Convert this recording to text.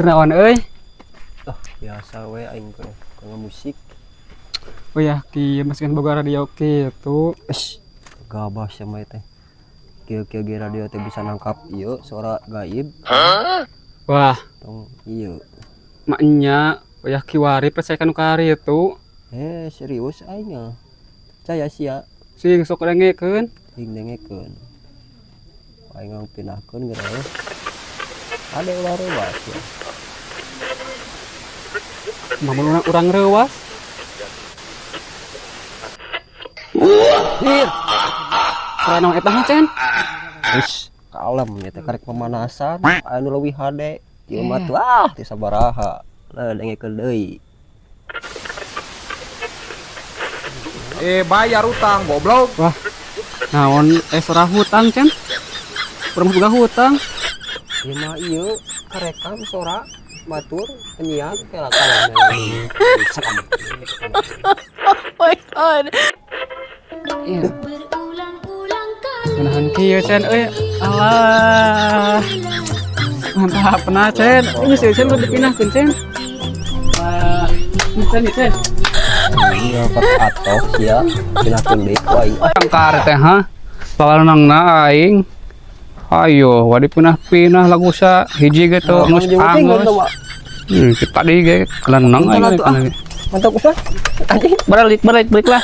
Kenaon euy? Biasa we aing ke musik. Oh ya, ki masukin boga radio kitu. Gabah sama teh. Kieu radio teh bisa nangkap ieu suara gaib. Wah, Tong ieu. maknya oh ya kiwari percaya kanu kari itu. Serius aing. Saya sia Sing sok dengekeun. sing dengekeun. Aing pinahkeun geus. Ada ulah rewas ya. Mamun urang reuwas. Hir. Sarana eta mah Cen. Kalem nya teh karek pemanasan anu leuwih hade. Ieu mah tuh ti sabaraha. Dengekeun deui. Bayar utang goblok. Wah. Naon sora hutang Cen? Urang boga hutang. Ieu mah ieu karekam sora batur penyiar kelakalan. My God. Iya. Menahan kieu Cen euy. Alah. Mantap pernah Cen. Ini Cen udah dipinahkeun Cen. Cen. Iya kat atok sia pinahkeun deui ku aing. Angkar teh ha. Palanangna aing. Ayo, wadi pinah-pinah lagu sa hiji ge teu geus angus. Kita di ge kelenang aing. Mantap usah. Anjing. Balik lah.